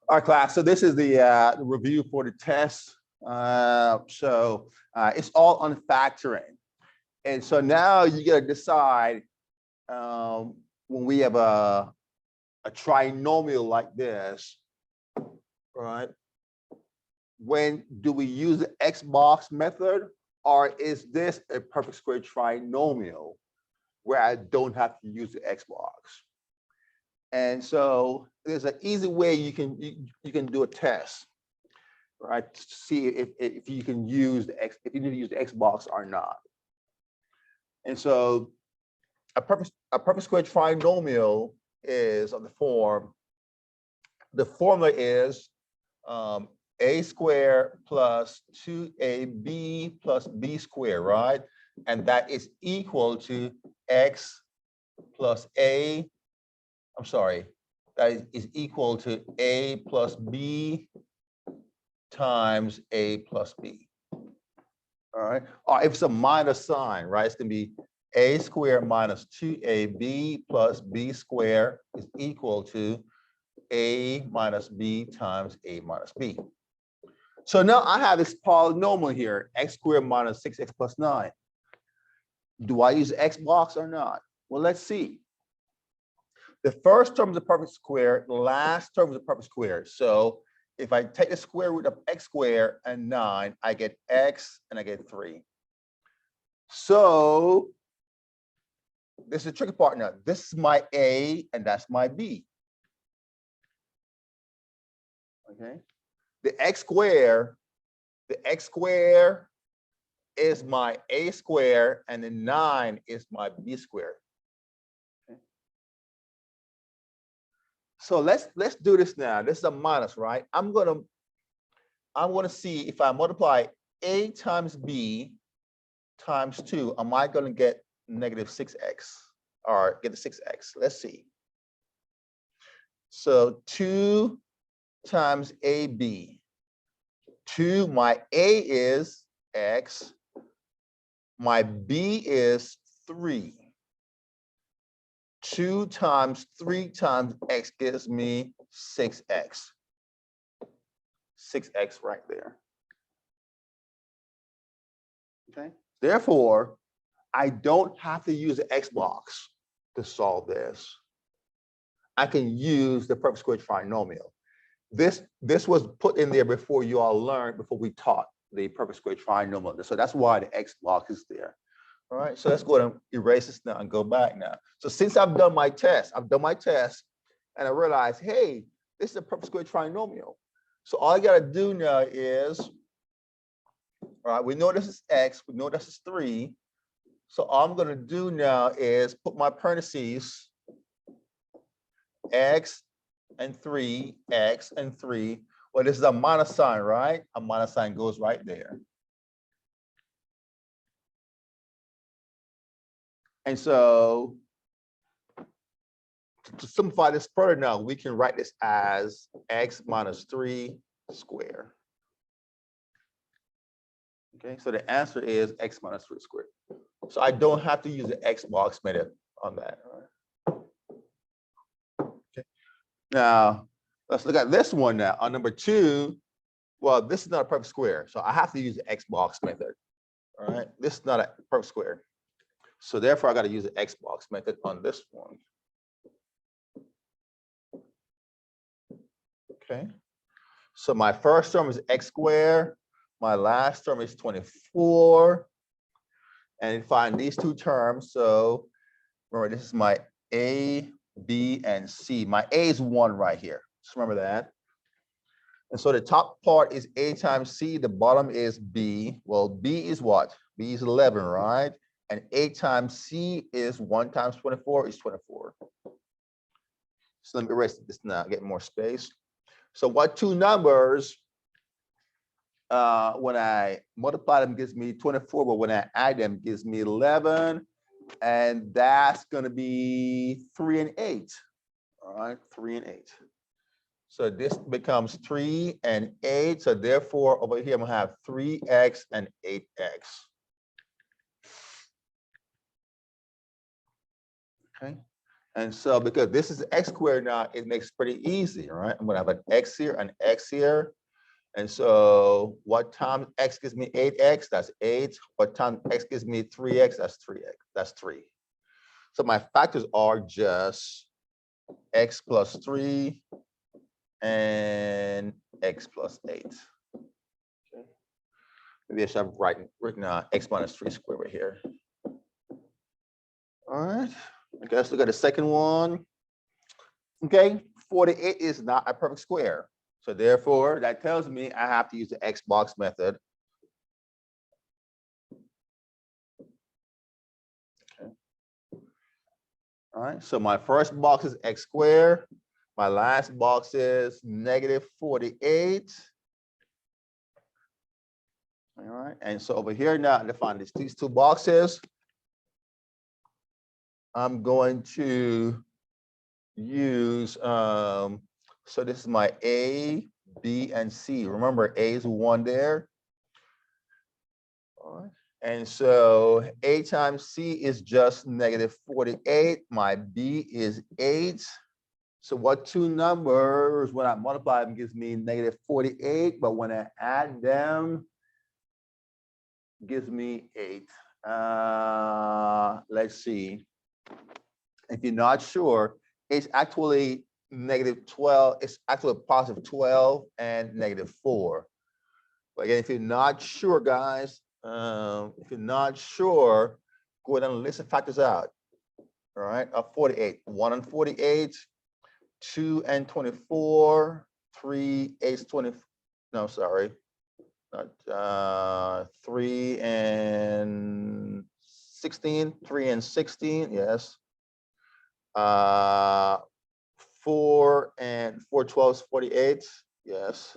All right, class. So this is the review for the test. It's all on factoring. And so now you got to decide when we have a trinomial like this, right? When do we use the X box method, or is this a perfect square trinomial where I don't have to use the X box? And so there's an easy way you can do a test, right? To see if you can use the X, if you need to use the X box or not. And so a perfect square trinomial is of the form. The formula is a squared plus 2ab plus b squared, right? And that is equal to x plus a. I'm sorry, that is equal to a plus b times a plus b. All right. Or if it's a minus sign, right, it's going to be a squared minus 2ab plus b squared is equal to a minus b times a minus b. So now I have this polynomial here, x squared minus 6x plus 9. Do I use X box or not? Well, let's see. The first term is a perfect square, the last term is a perfect square. So if I take the square root of x squared and 9, I get x and I get 3. So this is a tricky part now. This is my A and that's my B. Okay. The x squared is my A squared and the 9 is my B squared. Okay. So let's do this now. This is a minus, right? I'm gonna see if I multiply A times B times 2, am I gonna get negative 6x or get the 6x? Let's see. So 2 times AB. 2, my A is x, my B is 3. 2 times 3 times x gives me 6x. 6x right there. Okay. Therefore, I don't have to use the X box to solve this. I can use the perfect square trinomial. This was put in there before you all learned, before we taught the perfect square trinomial. So that's why the X box is there. All right, so let's go ahead and erase this now and go back now. So since I've done my test, and I realized, hey, this is a perfect square trinomial. So all I gotta do now is, all right, we know this is x, we know this is 3. So all I'm gonna do now is put my parentheses, x and 3, x and 3. Well, this is a minus sign, right? A minus sign goes right there. And so to simplify this further now, we can write this as x minus 3 squared. Okay, so the answer is x minus 3 squared. So I don't have to use the X box method on that. Okay. Now, let's look at this one now. On number 2, well, this is not a perfect square, so I have to use the X box method. All right, this is not a perfect square. So therefore, I got to use the X box method on this one. Okay. So my first term is x squared. My last term is 24. And find these two terms. So remember, this is my A, B, and C. My A is 1 right here. Just remember that. And so the top part is A times C. The bottom is B. Well, B is what? B is 11, right? And A times C is 1 times 24 is 24. So let me erase this now, get more space. So what two numbers, when I multiply them, gives me 24, but when I add them, gives me 11. And that's going to be 3 and 8. All right, 3 and 8. So this becomes 3 and 8. So therefore, over here, I'm going to have 3x and 8x. Okay. And so because this is x squared now, it makes it pretty easy, right? I'm gonna have an x here, an x here. And so what times x gives me 8x? That's 8. What times x gives me 3x? That's 3x. That's 3. So my factors are just x plus 3 and x plus 8. Okay. Maybe I should have written x minus 3 squared right here. All right. Okay, let's look at the second one. Okay, 48 is not a perfect square. So therefore, that tells me I have to use the X box method. Okay. All right, so my first box is x squared. My last box is negative 48. All right, and so over here now, to find these two boxes, I'm going to use, so this is my A, B, and C. Remember, A is 1 there. All right. And so A times C is just negative 48. My B is 8. So what two numbers, when I multiply them, gives me negative 48, but when I add them, gives me 8. Let's see. If you're not sure, it's actually negative 12. It's actually positive 12 and negative 4. But again, if you're not sure, guys, if you're not sure, go ahead and list the factors out. All right, 48, 1 and 48, 2 and 24, 3, 8, 20. No, sorry, 3 and 16, 3 and 16. Yes. 4 and 4 12 is 48. Yes.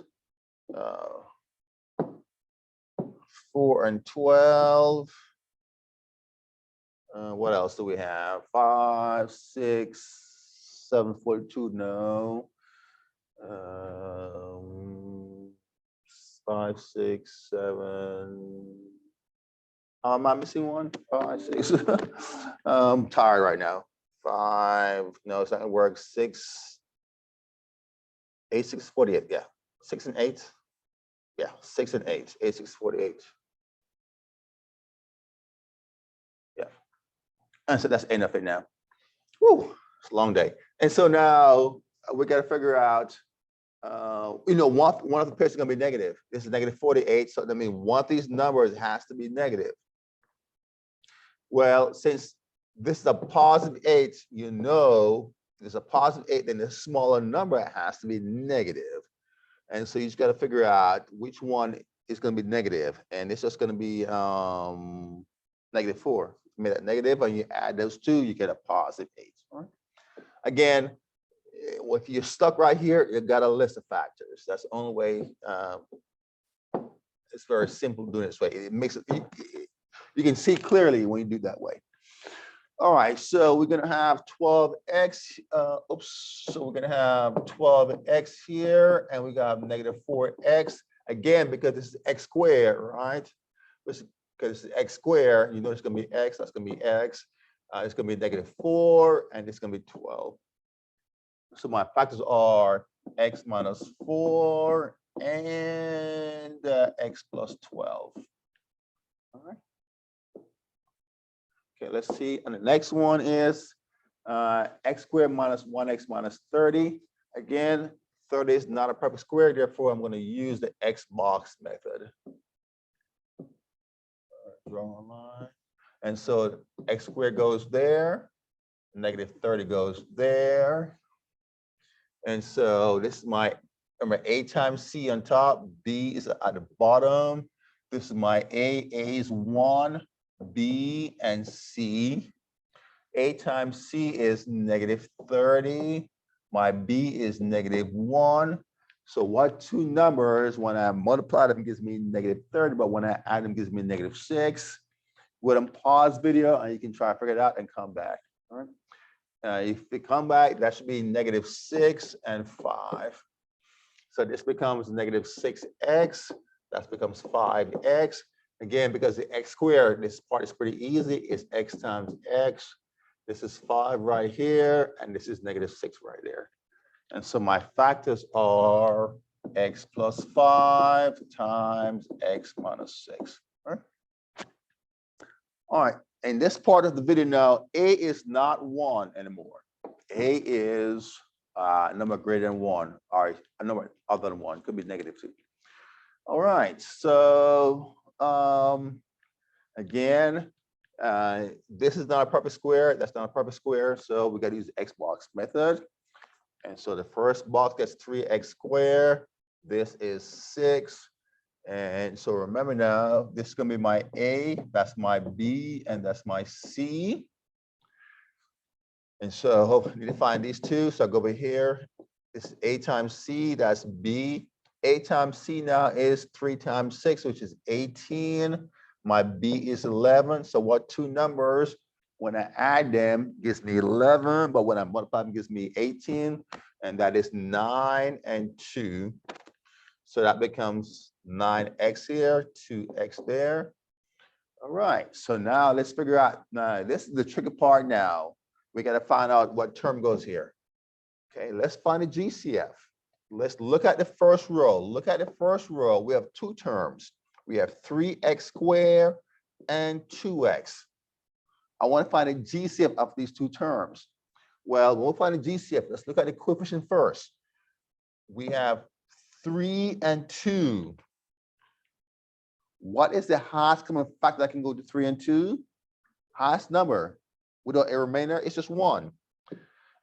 4 and 12. What else do we have? 5, 6, 7, 42. No. 5, 6, 7. Am I missing one? 5, 6. I'm tired right now. 5. No, it's not gonna work. 6. 8, 6, 48. Yeah. 6 and 8. Yeah. 6 and 8. 8, 6, 48. Yeah. And so that's enough it now. Whew, it's a long day. And so now we got to figure out, one of the pairs is going to be negative. This is negative 48. So that means one of these numbers has to be negative. Well, since this is a positive 8, there's a positive 8, then the smaller number has to be negative. And so you just got to figure out which one is going to be negative. And it's just going to be negative 4. You made that negative, and you add those two, you get a positive 8. All right? Again, if you're stuck right here, you got a list of factors. That's the only way. It's very simple doing it this way. It makes it, you can see clearly when you do that way. All right, so we're gonna have 12x. So we're gonna have 12x here, and we got negative 4x. Again, because this is x squared, right? Because it's x squared, you know it's gonna be x, that's gonna be x. It's gonna be negative 4, and it's gonna be 12. So my factors are x minus 4 and x plus 12. All right. Okay, let's see. And the next one is x squared minus 1x minus 30. Again, 30 is not a perfect square, therefore I'm going to use the x box method. Draw a line. And so x squared goes there, negative 30 goes there. And so this is my, remember, A times C on top, B is at the bottom. This is my A is 1, B, and C. A times C is negative 30. My B is negative 1. So what two numbers, when I multiply them, gives me negative 30, but when I add them, gives me negative 6. Go ahead and pause video, and you can try to figure it out and come back. All right. If you come back, that should be negative 6 and 5. So this becomes negative 6x. That becomes 5x. Again, because the x squared, this part is pretty easy. It's x times x. This is 5 right here, and this is -6 right there. And so my factors are x plus 5 times x minus 6. All right. In this part of the video now, a is not 1 anymore. A is a number greater than 1, or a number other than 1, could be -2. All right. So again, this is not a perfect square. That's not a perfect square. So we got to use the x box method. And so the first box gets 3x squared. This is 6. And so remember now, this is going to be my A, that's my B, and that's my C. And so I need to find these two. So I go over here. It's A times C, that's B. A times C now is 3 times 6, which is 18. My B is 11. So what two numbers, when I add them, gives me 11, but when I multiply them, gives me 18. And that is 9 and 2. So that becomes 9x here, 2x there. All right, so now let's figure out, now this is the tricky part now. We got to find out what term goes here. Okay, let's find the GCF. Let's look at the first row. Look at the first row. We have two terms. We have 3x squared and 2x. I want to find the GCF of these two terms. Well, we'll find the GCF. Let's look at the coefficient first. We have 3 and 2. What is the highest common factor that can go to 3 and 2? Highest number without a remainder, it's just 1.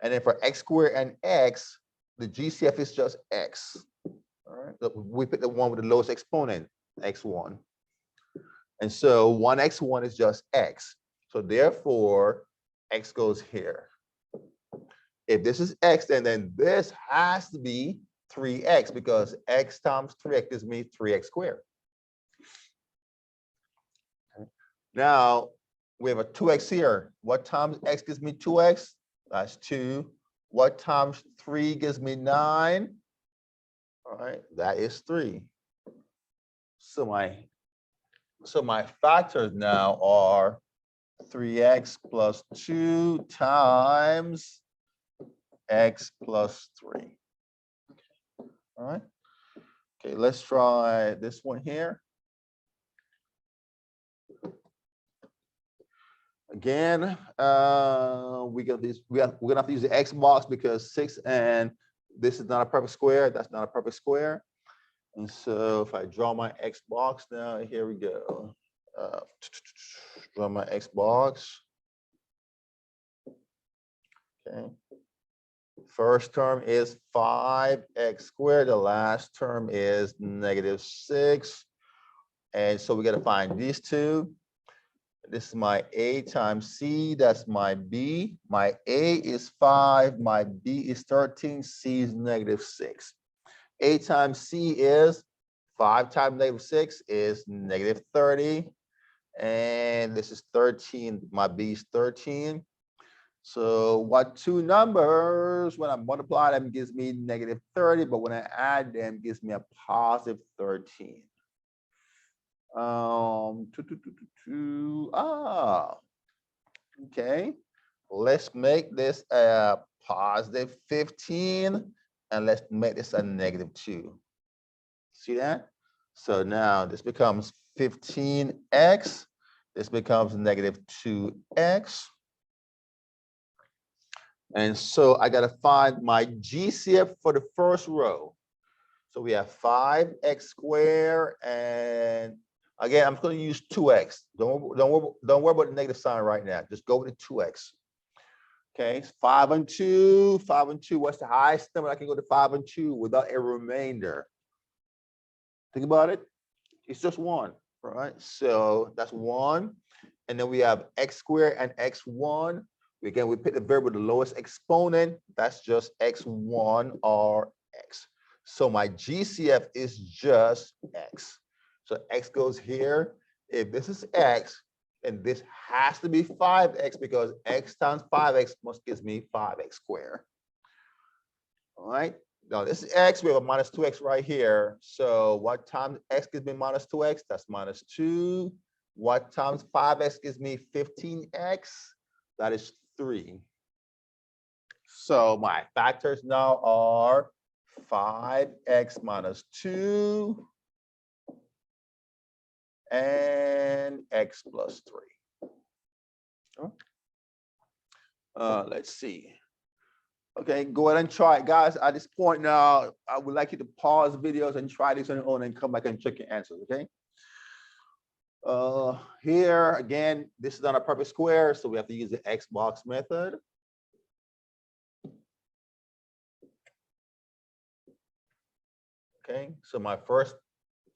And then for x squared and x, the GCF is just x. All right, so we pick the one with the lowest exponent, x1. And so 1x1 is just x. So therefore, x goes here. If this is x, then this has to be 3x, because x times 3x gives me 3x squared. Okay. Now, we have a 2x here. What times x gives me 2x? That's 2. What times 3 gives me 9? All right, that is 3. So my factors now are 3x plus 2 times x plus 3. All right. Okay, let's try this one here. Again, we're gonna have to use the x box because 6 and this is not a perfect square. That's not a perfect square. And so if I draw my x box now, here we go. Draw my x box. Okay. First term is 5x squared. The last term is -6. And so we got to find these two. This is my A times C. That's my B. My A is 5. My B is 13. C is -6. A times C is 5 times -6 is -30. And this is 13. My B is 13. So what two numbers, when I multiply them, gives me -30, but when I add them, gives me a positive 13. Okay. Let's make this a positive 15, and let's make this a -2. See that? So now this becomes 15x. This becomes -2x. And so I got to find my GCF for the first row. So we have 5x squared, and again, I'm going to use 2x. Don't worry about the negative sign right now. Just go with the 2x. Okay, 5 and 2, 5 and 2. What's the highest number I can go to 5 and 2 without a remainder? Think about it. It's just 1, right? So that's 1. And then we have x squared and x1. Again, we pick the variable with the lowest exponent. That's just x1 or x. So my GCF is just x. So x goes here. If this is x, and this has to be 5x because x times 5x must give me 5x squared. All right. Now this is x. We have a -2x right here. So what times x gives me -2x? That's -2. What times 5x gives me 15x? That is 3. So my factors now are 5x minus 2 and x plus 3. Let's see. Okay, go ahead and try it, guys. At this point now, I would like you to pause videos and try this on your own and come back and check your answers, okay? Here, again, this is not a perfect square, so we have to use the X box method. Okay, so my first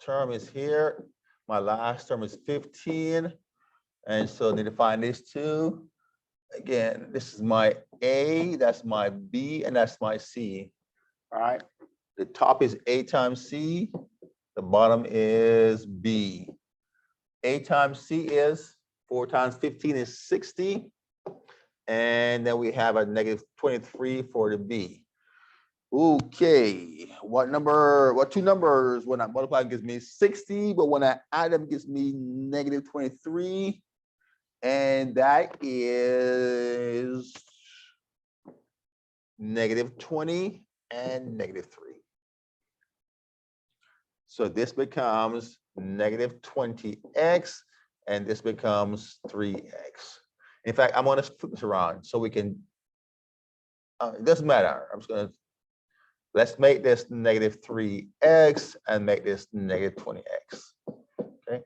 term is here. My last term is 15. And so I need to find these two. Again, this is my A, that's my B, and that's my C. All right. The top is A times C. The bottom is B. A times C is 4 times 15 is 60. And then we have a negative 23 for the B. Okay, what two numbers when I multiply gives me 60, but when I add them gives me negative 23. And that is negative 20 and negative 3. So this becomes negative 20x, and this becomes 3x. In fact, I'm going to flip this around so we can, it doesn't matter. I'm just going to, let's make this negative 3x and make this negative 20x. Okay.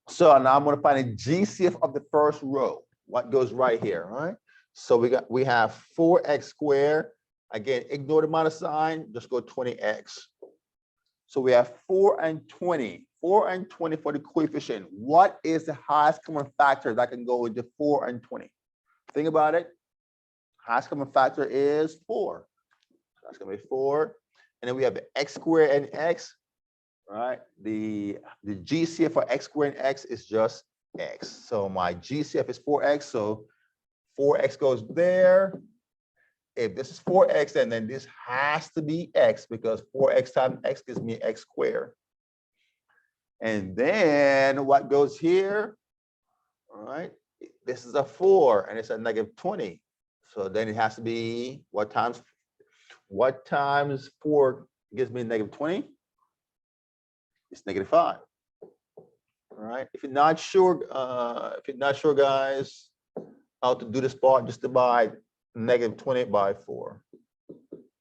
So now I'm going to find a GCF of the first row. What goes right here, all right? So we have 4x squared. Again, ignore the minus sign, just go 20x. So we have 4 and 20. 4 and 20 for the coefficient. What is the highest common factor that can go into 4 and 20? Think about it. Highest common factor is 4. So that's going to be 4. And then we have the x squared and x. Right, the GCF for x squared and x is just x. So my GCF is 4x, so 4x goes there. If this is 4x, and then this has to be x because 4x times x gives me x squared. And then what goes here? All right, this is a 4 and it's a negative 20. So then it has to be what times 4 gives me negative 20? It's negative 5. All right. If you're not sure, guys, how to do this part, just divide negative 20 by 4.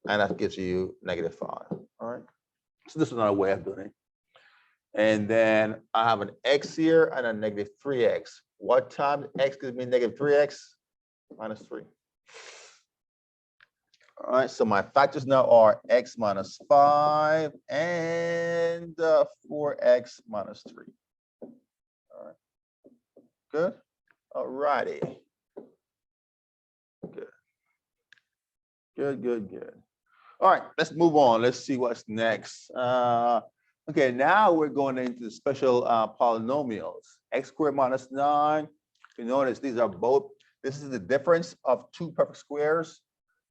And that gives you negative 5. All right. So this is another way of doing it. And then I have an x here and a negative 3x. What times x gives me negative 3x? Minus 3. All right, so my factors now are x minus 5 and 4x minus 3. All right, good. All righty. Good. All right, let's move on. Let's see what's next. Okay, now we're going into the special polynomials. X squared minus 9. You notice these are both, this is the difference of two perfect squares.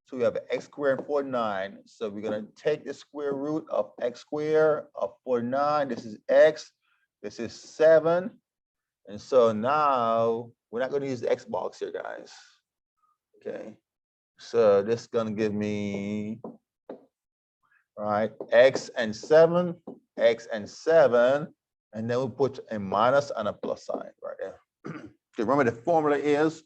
So we have x squared and 49. So we're going to take the square root of x squared of 49. This is x. This is 7. And so now we're not going to use the x box here, guys. Okay. So this is going to give me, right, x and 7, and then we'll put a minus and a plus sign right there. Okay, remember the formula is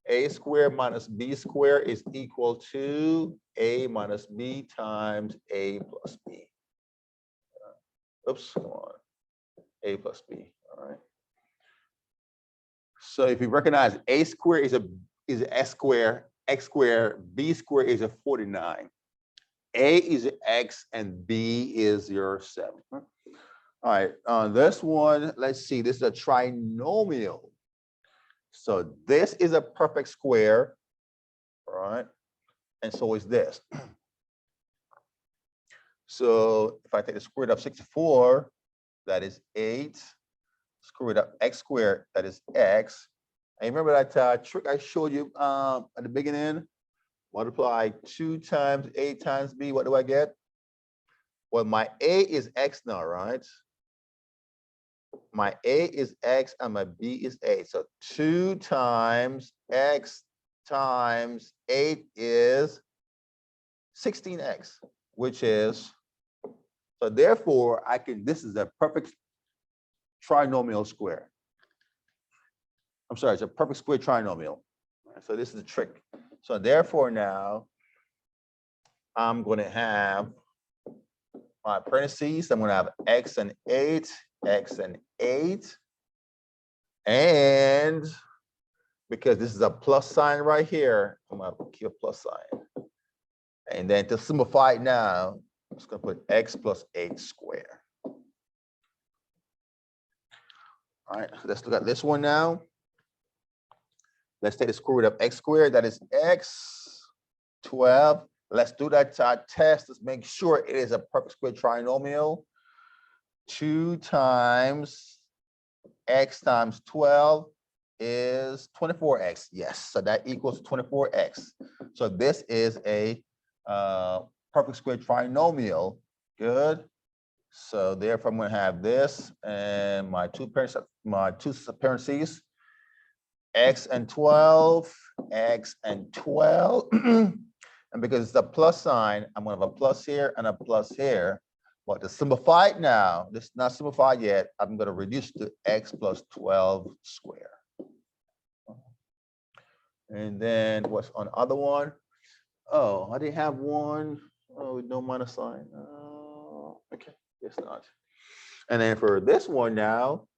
a squared minus b squared is equal to a minus b times a plus b. Oops, come on. A plus b. All right. So if you recognize a squared is a s squared, x squared, b squared is a 49. A is your x and b is your 7. All right. On this one, let's see. This is a trinomial. So this is a perfect square, right? And so is this. So if I take the square root of 64, that is 8. Square root of x squared, that is x. And remember that trick I showed you at the beginning? Multiply 2 times a times b. What do I get? Well, my a is x now, right? My A is X and my B is 8. So 2 times X times 8 is 16X, which is, so therefore I can, this is a perfect trinomial square. I'm sorry, it's a perfect square trinomial. So this is a trick. So therefore now I'm going to have my parentheses. I'm going to have X and 8, X and 8. And because this is a plus sign right here, I'm going to keep a plus sign. And then to simplify it now, I'm just going to put X plus 8 squared. All right, let's look at this one now. Let's take the square root of X squared. That is X 12. Let's do that test. Let's make sure it is a perfect square trinomial. 2 times X times 12 is 24X. Yes, so that equals 24X. So this is a perfect square trinomial. Good. So therefore I'm going to have this and my two parentheses, X and 12, X and 12. And because it's a plus sign, I'm going to have a plus here and a plus here. But to simplify it now, this is not simplified yet, I'm going to reduce to X plus 12 squared. And then what's on the other one? Oh, I didn't have one. Oh, no minus sign. Okay, it's not. And then for this one now,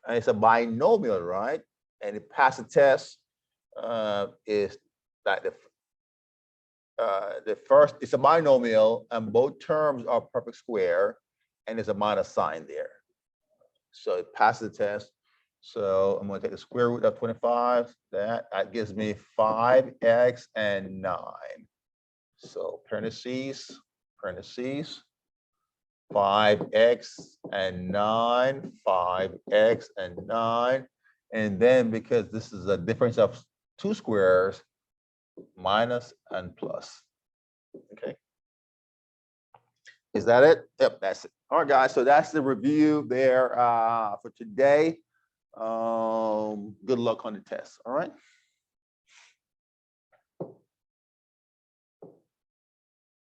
it's a binomial, right? And it passed the test is that the first, it's a binomial and both terms are perfect square and there's a minus sign there. So it passes the test. So I'm going to take the square root of 25. That gives me 5X and 9. So parentheses, 5X and 9, 5X and 9. And then because this is a difference of two squares, minus and plus. Okay. Is that it? Yep, that's it. All right, guys. So that's the review there for today. Good luck on the test. All right.